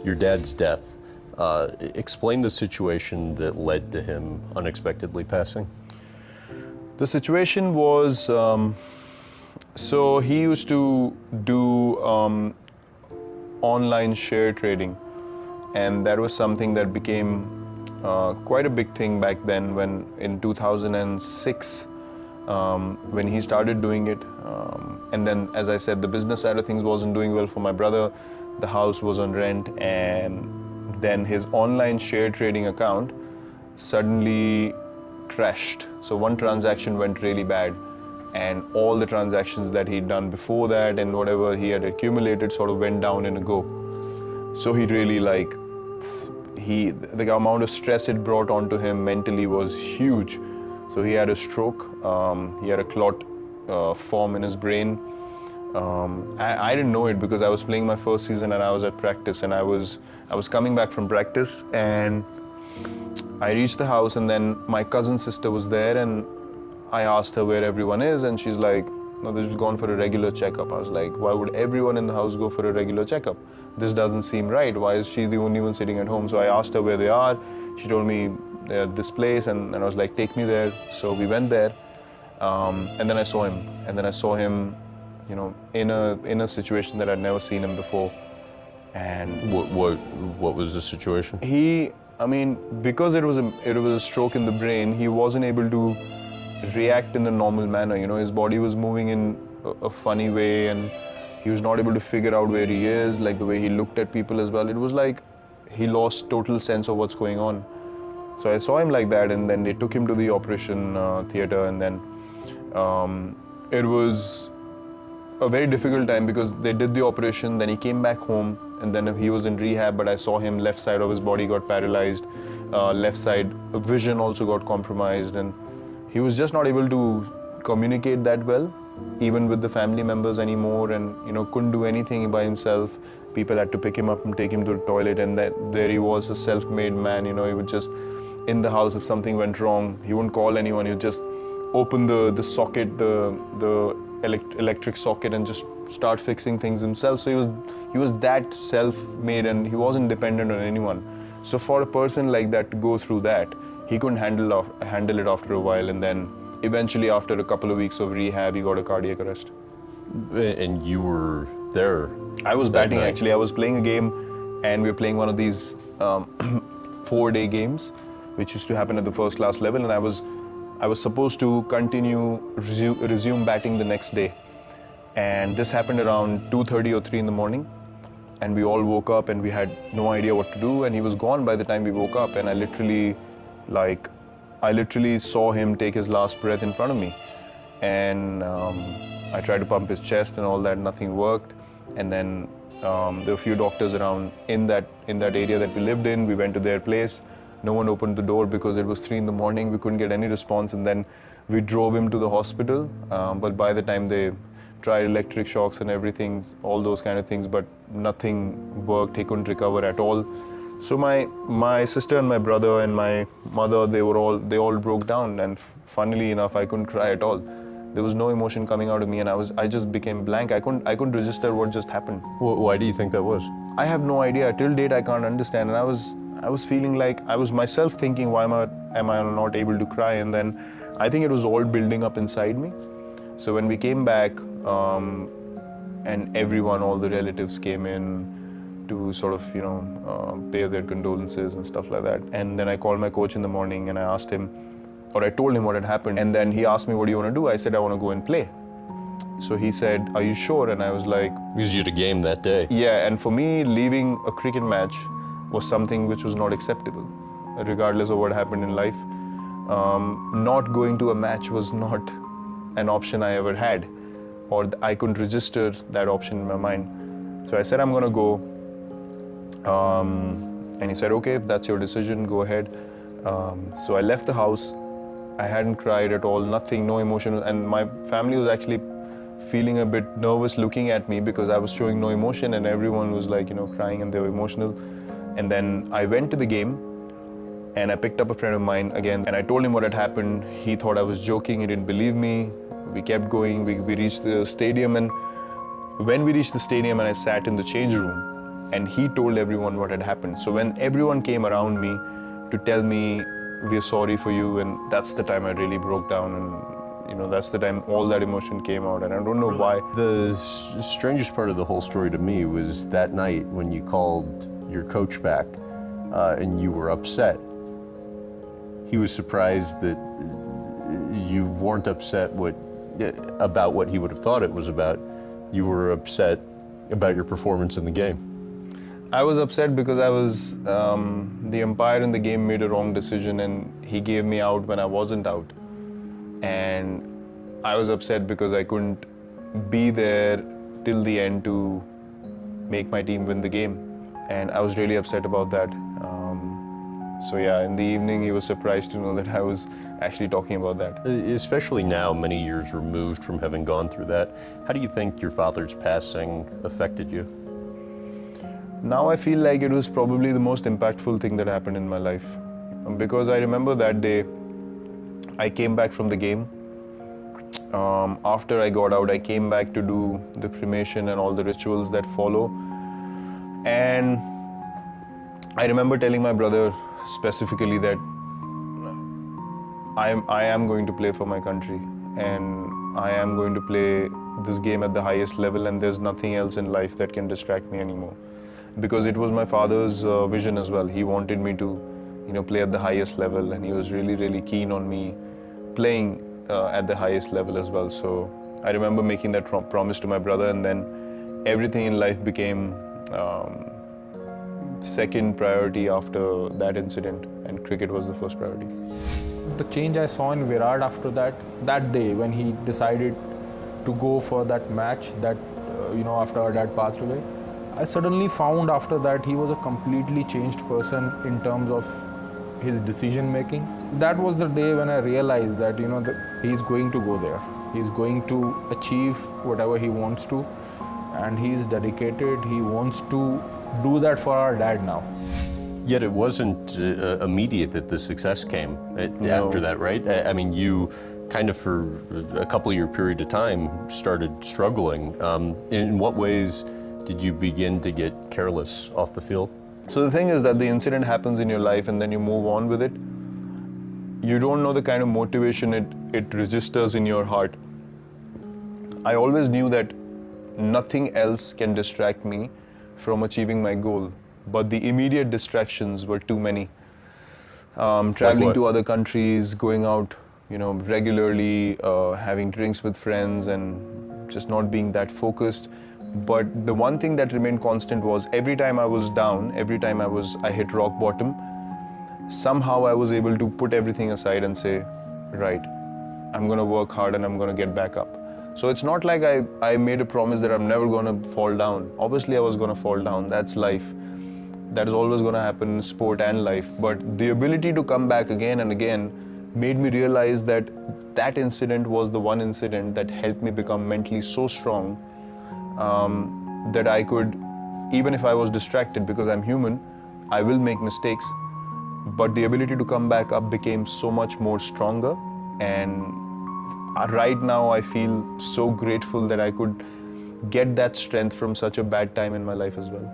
your dad's death. Explain the situation that led to him unexpectedly passing. The situation was, so he used to do online share trading, and that was something that became quite a big thing back then when in 2006 when he started doing it. And then, as I said, the business side of things wasn't doing well for my brother. The house was on rent, and then his online share trading account suddenly crashed. So one transaction went really bad, and all the transactions that he'd done before that and whatever he had accumulated sort of went down in a go. So he really the amount of stress it brought onto him mentally was huge. So he had a stroke, he had a clot form in his brain. I didn't know it because I was playing my first season and I was at practice, and I was coming back from practice, and I reached the house, and then my cousin's sister was there, and I asked her where everyone is, and she's like, no, they've just gone for a regular checkup. I was like, why would everyone in the house go for a regular checkup? This doesn't seem right. Why is she the only one sitting at home? So I asked her where they are. She told me they're at this place, and I was like, take me there. So we went there, and then I saw him, you know, in a situation that I'd never seen him before. And what was the situation? Because it was a stroke in the brain, he wasn't able to react in the normal manner. You know, his body was moving in a funny way, and he was not able to figure out where he is, like the way he looked at people as well. It was like he lost total sense of what's going on. So I saw him like that, and then they took him to the operation theater, and then it was a very difficult time because they did the operation, then he came back home, and then he was in rehab, but I saw him, left side of his body got paralyzed, left side vision also got compromised, and he was just not able to communicate that well, even with the family members anymore, and you know, couldn't do anything by himself. People had to pick him up and take him to the toilet, and there he was, a self-made man. You know, he would just, in the house, if something went wrong, he wouldn't call anyone. He would just open the socket, the electric socket, and just start fixing things himself. So he was that self-made, and he wasn't dependent on anyone. So for a person like that to go through that, he couldn't handle it after a while, and then eventually after a couple of weeks of rehab, he got a cardiac arrest. And you were there? I was batting actually. I was playing a game, and we were playing one of these 4-day games, which used to happen at the first class level, and I was supposed to resume batting the next day. And this happened around 2:30 or 3 in the morning, and we all woke up and we had no idea what to do, and he was gone by the time we woke up, and I literally saw him take his last breath in front of me. And I tried to pump his chest and all that, nothing worked. And then there were a few doctors around in that area that we lived in. We went to their place. No one opened the door because it was 3 in the morning. We couldn't get any response, and then we drove him to the hospital. But by the time they tried electric shocks and everything, all those kind of things, but nothing worked. He couldn't recover at all. So my sister and my brother and my mother, they all broke down, and funnily enough, I couldn't cry at all. There was no emotion coming out of me, and I just became blank. I couldn't register what just happened. Why do you think that was? I have no idea. Till date, I can't understand. And I was feeling like I was myself thinking, why am I not able to cry? And then I think it was all building up inside me. So when we came back, and everyone, all the relatives came in to sort of, you know, pay their condolences and stuff like that. And then I called my coach in the morning, and I asked him, or I told him what had happened. And then he asked me, what do you want to do? I said, I want to go and play. So he said, are you sure? And I was like... Because you had a game that day. Yeah, and for me, leaving a cricket match was something which was not acceptable, regardless of what happened in life. Not going to a match was not an option I ever had, or I couldn't register that option in my mind. So I said, I'm going to go. And he said, okay, if that's your decision, go ahead. So I left the house. I hadn't cried at all, nothing, no emotion. And my family was actually feeling a bit nervous looking at me because I was showing no emotion, and everyone was like, you know, crying, and they were emotional. And then I went to the game, and I picked up a friend of mine again, and I told him what had happened. He thought I was joking, he didn't believe me. We kept going, we reached the stadium, and when we reached the stadium and I sat in the change room, and he told everyone what had happened. So when everyone came around me to tell me, we're sorry for you, and that's the time I really broke down, and that's the time all that emotion came out, and I don't know why. The strangest part of the whole story to me was that night when you called your coach back and you were upset. He was surprised that you weren't upset about what he would have thought it was about. You were upset about your performance in the game. I was upset because the umpire in the game made a wrong decision, and he gave me out when I wasn't out. And I was upset because I couldn't be there till the end to make my team win the game. And I was really upset about that. So yeah, in the evening he was surprised to know that I was actually talking about that. Especially now, many years removed from having gone through that, how do you think your father's passing affected you? Now I feel like it was probably the most impactful thing that happened in my life. Because I remember that day, I came back from the game. After I got out, I came back to do the cremation and all the rituals that follow. And I remember telling my brother specifically that I am going to play for my country, and I am going to play this game at the highest level, and there's nothing else in life that can distract me anymore. Because it was my father's vision as well. He wanted me to play at the highest level, and he was really, really keen on me playing at the highest level as well. So I remember making that promise to my brother, and then everything in life became second priority after that incident, and cricket was the first priority. The change I saw in Virat after that day when he decided to go for that match, that after our dad passed away, I suddenly found after that he was a completely changed person in terms of his decision making. That was the day when I realized that he's going to go there. He's going to achieve whatever he wants to, and he's dedicated. He wants to do that for our dad now. Yet it wasn't immediate that the success came after that, right? I mean, you kind of for a couple-year period of time started struggling. In what ways did you begin to get careless off the field? So the thing is that the incident happens in your life and then you move on with it. You don't know the kind of motivation it registers in your heart. I always knew that nothing else can distract me from achieving my goal, but the immediate distractions were too many. Traveling to other countries, going out, regularly, having drinks with friends, and just not being that focused. But the one thing that remained constant was every time I was down, every time I hit rock bottom, somehow I was able to put everything aside and say, right, I'm going to work hard and I'm going to get back up. So it's not like I made a promise that I'm never going to fall down. Obviously I was going to fall down, that's life. That is always going to happen in sport and life. But the ability to come back again and again made me realize that that incident was the one incident that helped me become mentally so strong that I could, even if I was distracted, because I'm human, I will make mistakes. But the ability to come back up became so much more stronger. And right now I feel so grateful that I could get that strength from such a bad time in my life as well.